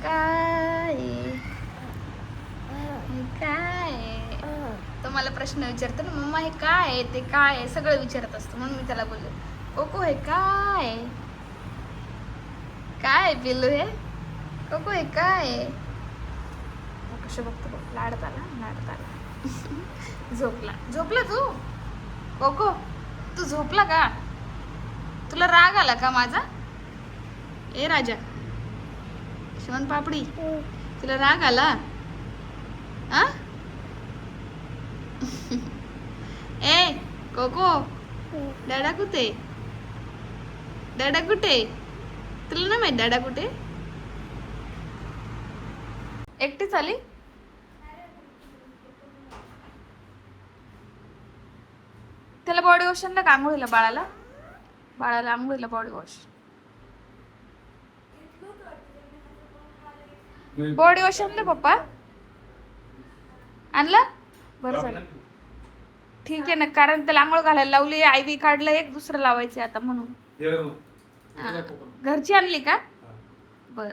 काय काय तो मला प्रश्न विचारतो ना, मम्मा हे काय आहे, ते काय आहे, सगळं विचारत असतो. म्हणून मी त्याला बोलले कोको हे काय काय पिल्लू हे कोको हे काय कसं बघतो बघ. लाडत आला झोपला झोपला तू कोको, तू झोपला का? तुला राग आला का माझा? ए राजा शिवन पापडी, तुला राग आला? आ ए कोको, दादा कुठे? दादा कुठे? तुला नाही माहित दादा कुठे? एकटीच आली? त्याला बॉडी वॉश ना का आंघोळीला? बाळाला आंघोळीला बॉडी वॉश. बॉडी वॉश आणलं पप्पा? आणलं? बरं झालं. ठीक आहे ना, कारण त्याला आंघोळ घालायला लावली, आयव्ही काढलं, एक दुसरं लावायचं आता म्हणून. घरची आणली का? बर.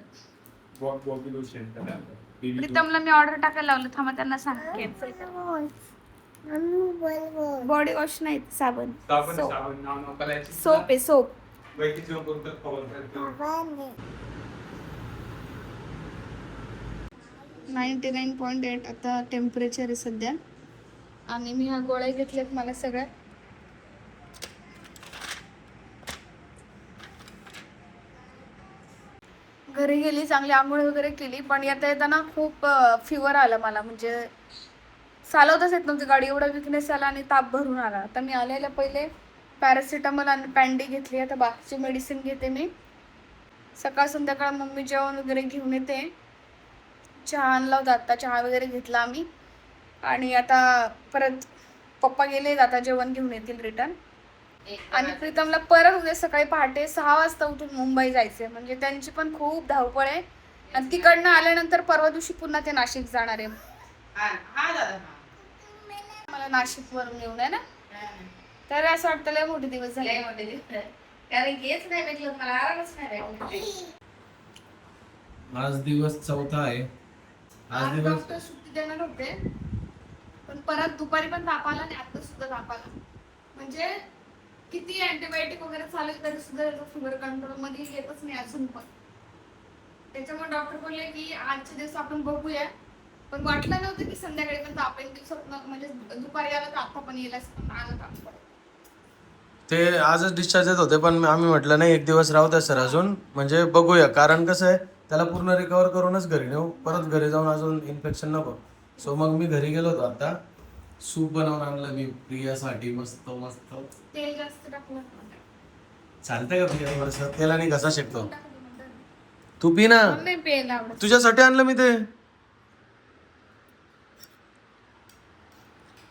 प्रीतमला मी ऑर्डर टाकायला लावलं, थांबा त्यांना सांग कॅन्सल कर. बॉडी वॉश नाही, साबण. सोप आहे, सोप. 99.8 आता टेम्परेचर आहे सध्या. आणि मी ह्या गोळ्या घेतल्यात मला सगळ्या. घरी गेली, चांगली आंघोळ वगैरे केली, पण येता येताना खूप फिवर आला मला. म्हणजे चालवताच येत नव्हती गाडी, एवढा विकनेस आला आणि ताप भरून आला. आता मी आलेल्या पहिले पॅरासिटामॉल आणि पॅन्डी घेतली. आता बाकीची मेडिसिन घेते मी. सकाळ संध्याकाळ मम्मी जेवण वगैरे घेऊन येते. चहा आणला होता, आता चहा वगैरे घेतला आम्ही. आणि आता परत पप्पा गेले, आता जेवण घेऊन येतील रिटर्न. आणि प्रीतमला परत उद्या सकाळी पहाटे 6 वाजता उठून मुंबई जायचंय. म्हणजे त्यांची पण खूप धावपळ आहे. आणि तिकडनं आल्यानंतर परवा दिवशी पुन्हा ते नाशिक जाणार आहे. मला नाशिक वरून येऊन आहे ना, तर असं वाटतं लय मोठे दिवस झाले. कारण हेच नाही भेटलं मला, आरामच नाही भेटला. आज दिवस 4था आहे. आज डॉक्टर सुट्टी देणार होते, पण परत दुपारी पण ताप आला आणि आता सुद्धा ताप आला. म्हणजे किती अँटीबायोटिक वगैरे चालेल तरी सुद्धा शुगर कंट्रोल मध्ये येतच नाही अजून पण. त्याच्यामुळे डॉक्टर बोलले की आजच्या दिवस आपण बघूया, पण वाटलं नव्हतं की संध्याकाळी पण ताप येईल. दिवसात म्हणजे दुपारी आला तर आता पण येईल, आला ताप. ते आजच डिस्चार्ज येत होते, पण आम्ही म्हटलं नाही एक दिवस राहू द्या सर अजून, म्हणजे बघूया. कारण कसं आहे, त्याला पूर्ण रिकवर करूनच घरी नेऊ, परत घरी जाऊन अजून इन्फेक्शन नको. सो मग मी घरी गेलो होतो. आता सूप बनवून आणलं मी प्रियासाठी, मस्त मस्त. तेल जास्त टाकलं चालतंय का प्रिया? थोडंसं तेलाने घसा शेकतो. तू पी ना, नाही प्यायला आवडत. तुझ्यासाठी आणलं मी ते,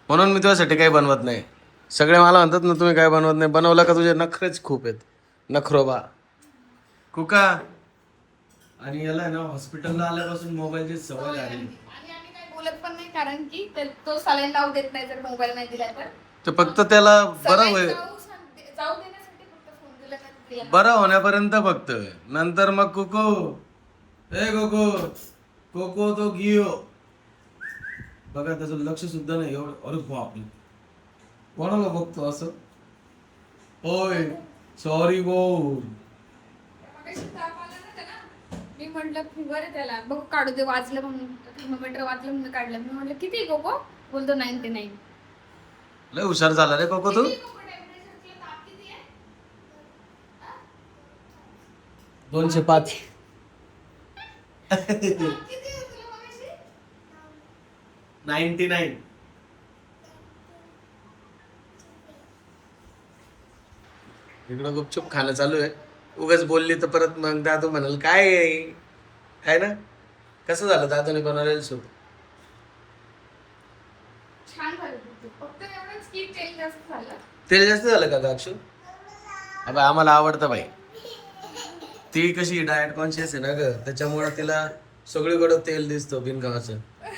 म्हणून मी तुझ्यासाठी काही बनवत नाही. सगळे मला म्हणतात ना तुम्ही काय बनवत नाही. बनवलं का तुझे नखरेच खूप आहेत, नखरोबा कुका. आणि याला ना हॉस्पिटलला आल्यापासून मोबाईलची सवय लागली. आणि आम्ही काय बोलत पण नाही, कारण की तो सलाईन लावू देत नाही जर मोबाईल नाही दिला तर. ते फक्त त्याला बरं जाऊ देण्यासाठी फक्त फोन दिला तर बरं होण्यापर्यंत फक्त. नंतर मग कोको, ए कोको, कोको तो गियो. बघा त्याचं लक्ष सुद्धा नाही एवढं. अरे बापरे, कोणाला बघतो असं? ओय सॉरी बोल. मी म्हटलं फिवर आहे त्याला, बघ काढू दे. वाजलं म्हणून थर्मोमीटर वाजलं म्हणून काढलं. मी म्हटलं किती कोको? बोलतो 99. लय हुशार झाला रे कोको तू. 205. 99. इकडं गुपचूप खाणं चालू आहे. उगाच बोलली तर परत मग दादू म्हणाल काय आहे ना. कसं झालं दादूने बनवलेलं सूप? छान झालं, फक्त एवढंच की तेल जास्त झालं. तेल जास्त झालं का अक्षु? अबे आम्हाला आवडतं बाई. ती कशी डाएट कॉन्शियस आहे ना ग, त्याच्यामुळे तिला सगळीकडे तेल दिसतो बिनकामाचं.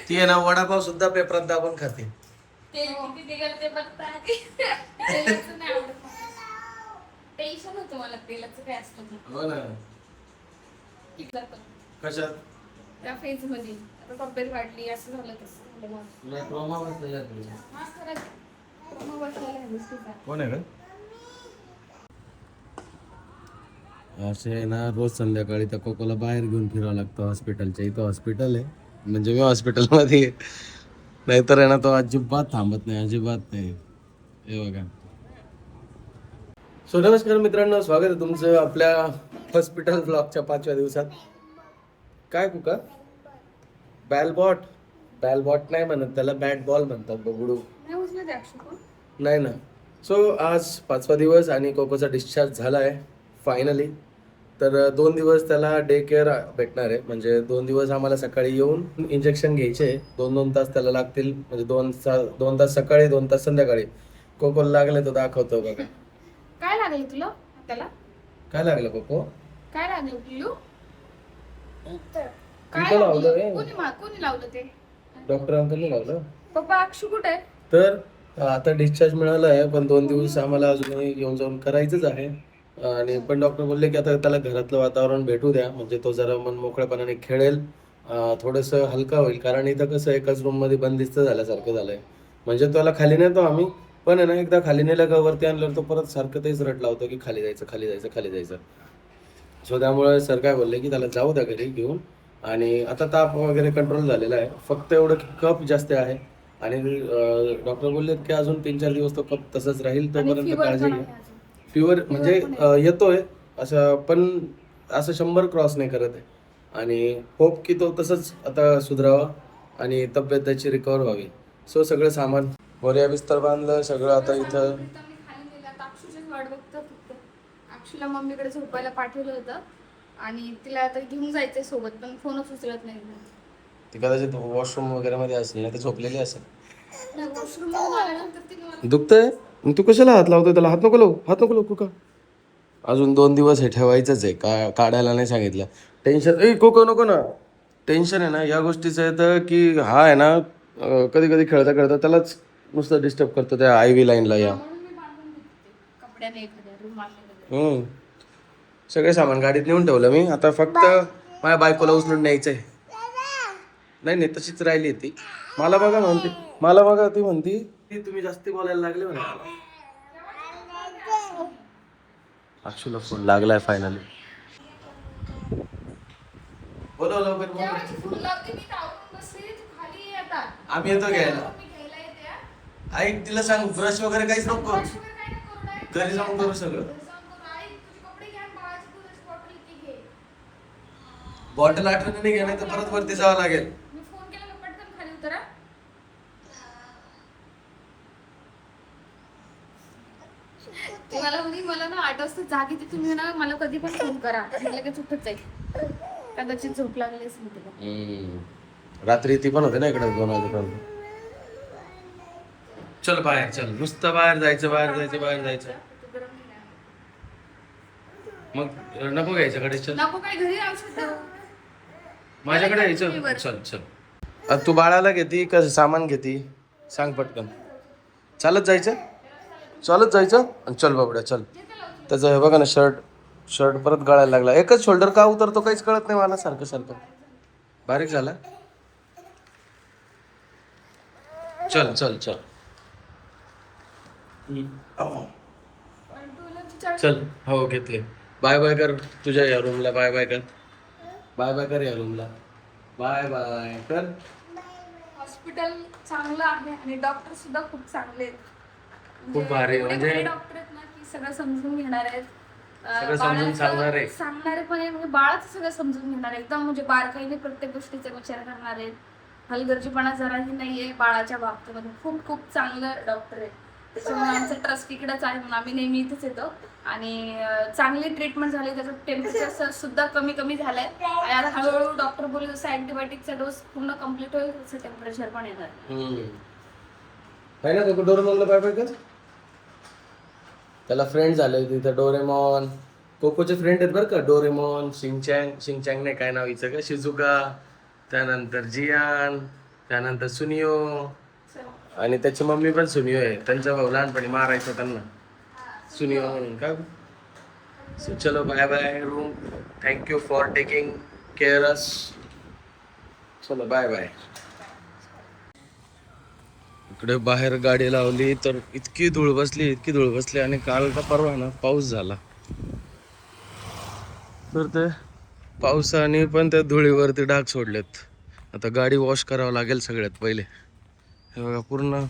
ती आहे ना वडापाव सुद्धा पेपरात दाबून खाते. तेल किती निघाल ते बघता. तेलाचं नाही आवडत. टेन्शन होतं मला तेलाचं काय असतं. हो ना. कशात? त्या फेज मध्ये आता तब्येत वाढली असं झालं तसं झालं मग. ट्रॉमा बसलेला आहे तुला. हा, खरंच. मग बसलेलं आहे गोष्टीचा. कोण आहे का? असे आहे ना, रोज संध्याकाळी त्या कोकोला बाहेर घेऊन फिरावं लागतं हॉस्पिटलच्या. इथं हॉस्पिटल आहे, म्हणजे मी हॉस्पिटलमध्ये आहे. नाहीतर आहे ना तो अजिबात थांबत नाही, अजिबात नाही. हे बघा. सो नमस्कार मित्रांनो, स्वागत आहे तुमचं आपल्या हॉस्पिटल ब्लॉगच्या 5व्या दिवसात. काय कुका? बॅलबॉट. बॅलबॉट नाही म्हणत त्याला, बॅट बॉल म्हणतात बघडू. नाही उचलत आहे अक्षु पण. नाही ना. सो आज 5वा दिवस आणि कोकोचा डिस्चार्ज झाला आहे फायनली. तर 2 दिवस त्याला डे केअर भेटणार आहे, म्हणजे 2 दिवस आम्हाला सकाळी येऊन इंजेक्शन घ्यायचे. 2-2 तास त्याला लागतील, म्हणजे 2 तास सकाळी 2 तास संध्याकाळी. कोकोला लागले तो दाखवतो बघा. काय लागलं तुला त्याला? काय लागलं कोको? काय लागलं पिल्लू? काय इथं लावलं लागलं? आहे. कोणी लावलं ते? डॉक्टर अंकलने लावलं. पप्पा अक्षु कुठे आहे? तर आता डिस्चार्ज मिळाला आहे, पण 2 दिवस आम्हाला अजूनही येऊन जाऊन करायचंच आहे. आणि पण डॉक्टर बोलले की आता त्याला घरातलं वातावरण भेटू द्या, म्हणजे तो जरा मन मोकळेपणाने खेळेल, थोडंसं हलका होईल. कारण इथं कसं एकाच रूममध्ये बंदिस्त झाल्यासारखं झालंय. म्हणजे त्याला खाली नेतो आम्ही, पण आहे ना एकदा खाली नेलं का वरती आणल्यावर तो परत सारखं तेच रटला होतं की खाली जायचं खाली जायचं खाली जायचं. सो त्यामुळे सर काय बोलले की त्याला जाऊ द्या घरी घेऊन. आणि आता ताप वगैरे कंट्रोल झालेला आहे, फक्त एवढं की कफ जास्त आहे. आणि डॉक्टर बोलले की अजून 3-4 दिवस तो कफ तसंच राहील, तोपर्यंत fever काळजी पण घ्या. आहे अजून. फिवर म्हणजे येतोय असं, पण असं 100 क्रॉस नाही करत आहे. आणि होप की तो तसंच आता सुधरावा आणि तब्येत त्याची रिकवर व्हावी. सो सगळं सामान वरिया बिस्तर बांधलं सगळं आता इथं. मी खाली नेलं, आता अक्षुचीच वाट बघतो फक्त. अक्षुला मम्मीकडे झोपायला पाठवलं होतं आणि तिला आता घेऊन जायचंय सोबत, पण फोनच उचलत नाही. ती कदाचित वॉशरूम वगैरे मध्ये असेल, नाही तर झोपलेली असेल. नाही, वॉशरूम मधून आल्यानंतर तिने मला दुखतंय? मग तू कशाला हात लावतोय त्याला? हात नको लावू कुका. अजून 2 दिवस हे ठेवायचंच आहे, काढायला नाही सांगितलं. टेन्शन कोको नको ना. टेन्शन आहे ना या गोष्टीचं येतं की हा आहे ना कधी कधी खेळता खेळता त्यालाच नुसतं डिस्टर्ब करतो त्या IV लाईनला या. म्हणून मी बांधून देते ते कपड्याने एखाद्या रुमाल वगैरे. सगळे सामान गाडीत नेऊन ठेवलं मी. आता फक्त माझ्या बायकोला उचलून न्यायचंय. नाही तशीच राहिली ती. मला बघा ती म्हणती की तुम्ही जास्ती बोलायला लागले म्हणे. अक्षुला फोन लागलाय फायनली. बोला लवकर बोला. जेवायची फुलं लावते मी, तावरून बसली, तू खाली ये आता. आम्ही येतो घ्यायला. मी घ्यायला येते हा. ऐक तिला सांग ब्रश वगैरे काहीच नको करू. ब्रश वगैरे काही नाही करू नये. घरी जाऊन करू सगळं. घरी जाऊन करू. आई, तुझे कपडे घ्या आणि बाळाची दुधाची बॉटल ती घे. बॉटल आठवणी नाही घ्या, नाही तर परत वरती जावं लागेल. मी फोन केला का पटकन खाली उतरा. ते मला ना 8 वाजता जाग येते, तुम्ही ना मला कधी पण फोन करा, मी लगेच उठत जाईल. कदाचित झोप लागली असेल तिला. रात्री ती पण होते ना इकडे 2 वाजेपर्यंत. चल बाहेर चल, नुसतं बाहेर जायचं. मग नको घ्यायचं कडे. चल नको काय घरी औषध. माझ्याकडे यायचं. चल तू बाळाला घेती का सामान घेती सांग पटकन. चालत जायचं आणि चल बाबड्या चल. त्याचं हे बघा ना शर्ट परत गळायला लागला. एकच शोल्डर का उतरतो काहीच कळत नाही मला. सारखं बारीक झाला. चल चल. हो घेतले. बाय कर तुझ्या या रूमला. बाय कर या रूमला. बाय कर. हॉस्पिटल चांगलं आहे आणि डॉक्टर सुद्धा खूप चांगले आहेत. खूप भारी. म्हणजे डॉक्टर आहेत ना की सगळं समजून घेणार आहेत. सगळं समजून सांगणारे पण आहे, म्हणजे बाळाचं सगळं समजून घेणार आहे. एकदम म्हणजे बारकाईने प्रत्येक गोष्टीचा विचार करणार आहेत. हलगर्जीपणा जराही नाहीये बाळाच्या बाबतीमध्ये. खूप चांगलं डॉक्टर आहे. त्याच्यामुळे आमचं ट्रस्ट इकडेच आहे, म्हणून आम्ही नेहमी इथेच येतो. आणि चांगली ट्रीटमेंट झाली. त्याचं टेम्परेचर सुद्धा कमी झालंय. आणि आता हळूहळू डॉक्टर बोलले जसं अँटीबायोटिकचा डोस पूर्ण कम्प्लीट होईल तसं टेम्परेचर पण येणार. ना तो डोरेमॉनला बाय कर. त्याला फ्रेंड झाले तिथं. डोरेमॉन कोकोचे फ्रेंड आहेत बरं का. डोरेमॉन, शिंगचँग नाही काय नाव हिचं का, शिजुका, त्यानंतर जियान, त्यानंतर सुनियो. आणि त्याची मम्मी पण सुनियो आहे. त्यांचा भाऊ लहानपणी मारायचा त्यांना सुनियो म्हणून का. सो चलो bye room. Thank you for taking care us. चलो बाय बाय. इकडे बाहेर गाडी लावली तर इतकी धूळ बसली आणि काल का परवा ना पाऊस झाला तर ते पावसाने पण त्या धुळीवरती डाग सोडलेत. आता गाडी वॉश करावं लागेल सगळ्यात पहिले. हे बघा पूर्ण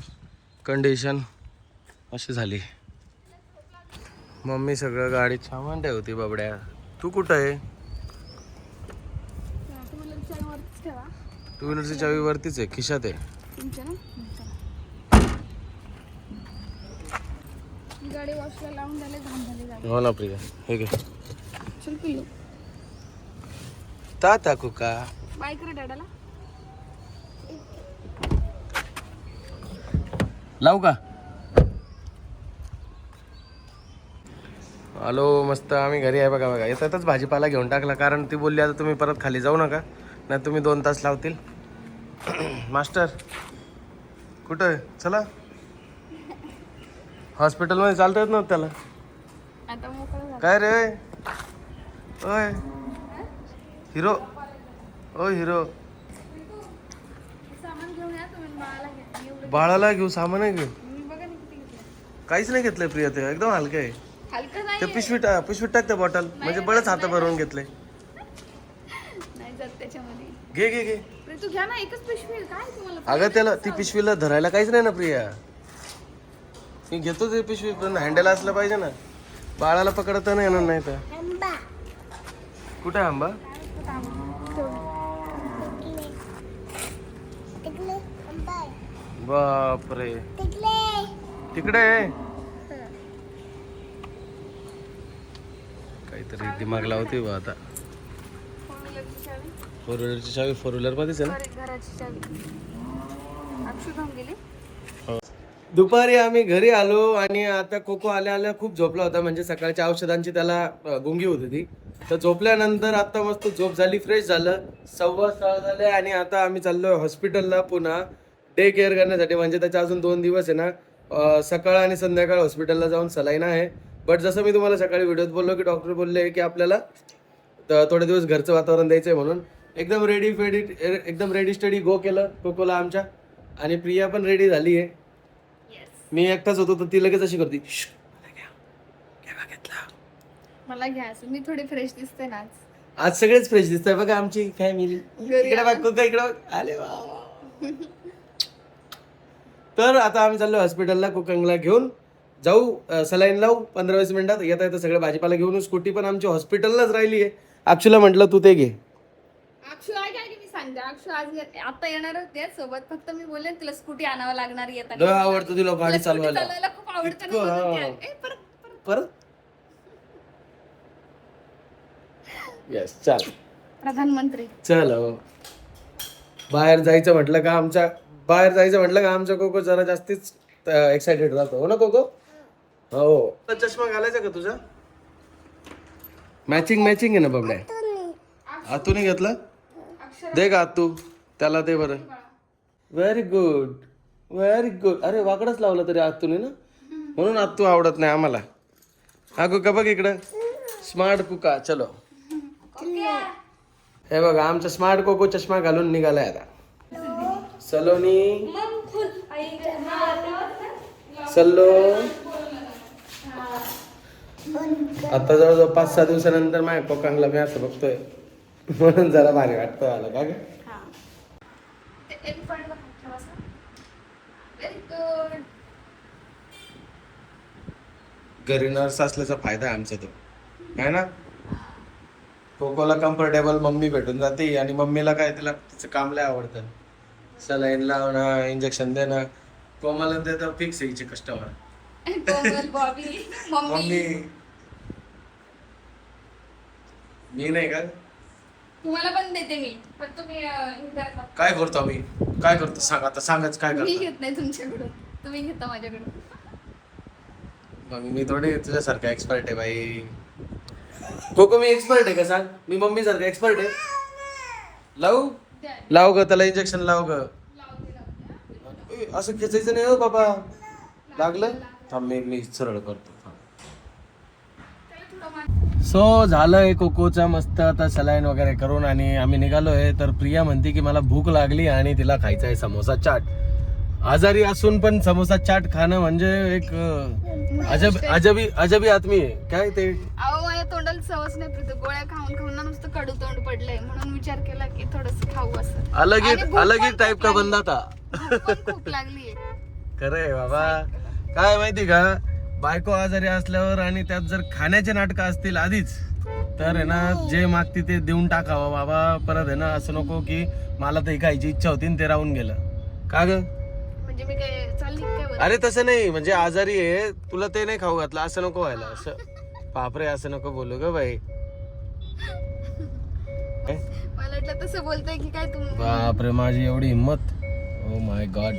कंडिशन अशी झाली. मम्मी सगळं गाडीत सामान ठेवते बाबड्या. तू कुठं आहे? टू व्हीलरची चावी वरतीच आहे, खिशात आहे. गाडी वॉशला लावून झाले, घाम झाले. हो ना प्रिया, हे घे. चल पिल्लू. ताता कुका बाय कर डॅडाला. लावू का? हॅलो, मस्त आम्ही घरी आहे. बघा बघा येतातच भाजीपाला घेऊन टाकला, कारण ती बोलली आता तुम्ही परत खाली जाऊ नका, नाही तुम्ही 2 तास लावतील. मास्टर कुठं आहे? चला हॉस्पिटलमध्ये चालता येत नव्हतं त्याला. आता मोकळं झालं. काय रे? ओय हिरो, ओ हिरो. सामान घेऊन या तुम्ही, बाळाला घ्या. मी एवढं बाळाला घेऊ सामान आहे घेऊ? मी बघा ना किती घेतलं. काहीच नाही घेतलंय प्रिया, ते एकदम हलकं आहे. हलकं नाही ते पिशवीत टाक त्या बॉटल, म्हणजे बळच हात भरून घेतले. नाही जात त्याच्यामध्ये. घे घे घे. अरे तू घ्या ना, एकच पिशवी आहे. काय तुम्हाला अगं त्याला ती पिशवीला धरायला काहीच नाही ना प्रिया. मी घेतो ते पिशवी, पण हँडल असलं पाहिजे ना. बाळाला पकडता नाही येणार नाही तर. कुठे आहे आंबा? बापरे, तिकडे आहे. काहीतरी दिमाग लावते बा आता. फोर व्हीलरची चावी फोर व्हीलर मध्येच आहे ना. घराची चावी अक्षु घेऊन गेली. दुपारी आम्ही घरी आलो आणि आता कोको आल्या खूप झोपला होता, म्हणजे सकाळच्या औषधांची त्याला गुंगी होती ती. तर झोपल्यानंतर आता मस्त झोप झाली, फ्रेश झालं. 6:15 झाले आणि आता आम्ही चाललोय हॉस्पिटलला पुन्हा डे केअर करण्यासाठी. म्हणजे त्याच्या अजून 2 दिवस आहे ना, सकाळ आणि संध्याकाळ हॉस्पिटलला जाऊन सलाईन आहे. बट जसं मी तुम्हाला सकाळी व्हिडिओत बोललो की डॉक्टर बोलले की आपल्याला थोडे दिवस घरचं वातावरण द्यायचं आहे, म्हणून एकदम रेडी स्टडी गो केलं कोकोला आमच्या. आणि प्रिया पण रेडी झाली आहे. मी एकटाच होतो तर ती लगेच अशी करते, मला घ्या. मी थोडी फ्रेश दिसते ना आज सगळेच फ्रेश दिसत आहे बघा आमची फॅमिली. इकडे बघ कोको, इकडे बघ. आले वा. तर आता आम्ही चाललो हॉस्पिटलला, कोकंगला घेऊन जाऊ, सलाईन लावू 15-20 मिनिटात. येता सगळं भाजीपाला घेऊन. स्कूटी पण आमची हॉस्पिटललाच राहिली आहे. अक्षूला म्हटलं तू ते घे. अक्षु आहे काय की मी सांगते. अक्षु आज आता येणार होते सोबत, फक्त मी बोलले तिला स्कूटी आणावं लागणार येताना. आवडतं तिला गाडी चालवायला खूप आवडतं ना. परत येस चाल. प्रधानमंत्री चल बाहेर जायचं म्हटलं का आमचा कोको जरा जास्तीच एक्साइटेड राहतो. हो ना कोको? हो. चष्मा घालायचा का तुझा? मॅचिंग आहे ना बाबड्या. आतूने घेतला? दे का आतू त्याला, दे बरं. Very good. अरे वाकडच लावलं तरी आतूने ना, म्हणून आतू आवडत नाही आम्हाला. हा कुका बघ इकडं, स्मार्ट कुका. चलो हे बघा आमचा स्मार्ट कोको चष्मा घालून निघालाय आता. सलोनी सल्लो. आता जवळजवळ 5-6 दिवसानंतर माझ्या कोकांगला मी असं बघतोय, म्हणून जरा भारी वाटतं आलं का ग. घरी नर्स असल्याचा फायदा आहे आमचा तो, आहे ना. कोकोला कम्फर्टेबल मम्मी भेटून जाते, आणि मम्मीला काय तिला तिचं काम लय आवडतं. सलाईन लावणं, इंजेक्शन देणं. कोमला ते तर फिक्स आहे हिचे कस्टमर. मम्मी मी नाही का? तुम्हाला पण देते मी, पण तुम्ही काय करतो आम्ही? काय करतो सांग आता, सांगच काय मी करतो. घेत नाही तुमच्याकडून, तुम्ही घेता माझ्याकडून. मग मी थोडी तुझ्यासारखा एक्सपर्ट आहे बाई. कोको मी एक्सपर्ट आहे का सांग? मी मम्मी सारखा एक्सपर्ट आहे. लावू ग त्याला इंजेक्शन, लाव ग. असं खेचायचं नाही हो बाबा. लागलं थांब, मी सरळ करतो. सो झालंय कोकोचा मस्त आता सलाईन वगैरे करून आणि आम्ही निघालोय. तर प्रिया म्हणते की मला भूक लागली आणि तिला खायचा आहे समोसा चाट. आजारी असून पण समोसा चाट खाणं म्हणजे एक अजबी आत्मी आहे काय ते. अहो माझ्या तोंडाला चवच नाही प्रीत, गोळ्या खाऊन खाऊन ना नुसतं कडू तोंड पडलंय, म्हणून विचार केला की थोडस खाऊ असं. अलग ही टाइप का बंदा था. भूक पण खूप लागलीये. खरंय बाबा. काय माहिती का, बायको आजारी असल्यावर आणि त्यात जर खाण्याचे नाटकं असतील आधीच तर आहे ना जे मागती ते देऊन टाकावं बाबा. परत आहे ना असं नको की मला तर खायची इच्छा होती आणि ते राहून गेलं का ग. म्हणजे मी काय चालली काय बरं? अरे तसं नाही, म्हणजे आजारी आहे तुला ते नाही खाऊ घातलं असं नको व्हायला. असं बापरे असं नको बोलू ग बाई. मला वाटलं तसं बोलताय की काय तुम्ही. बापरे माझी एवढी हिंमत. Oh my God.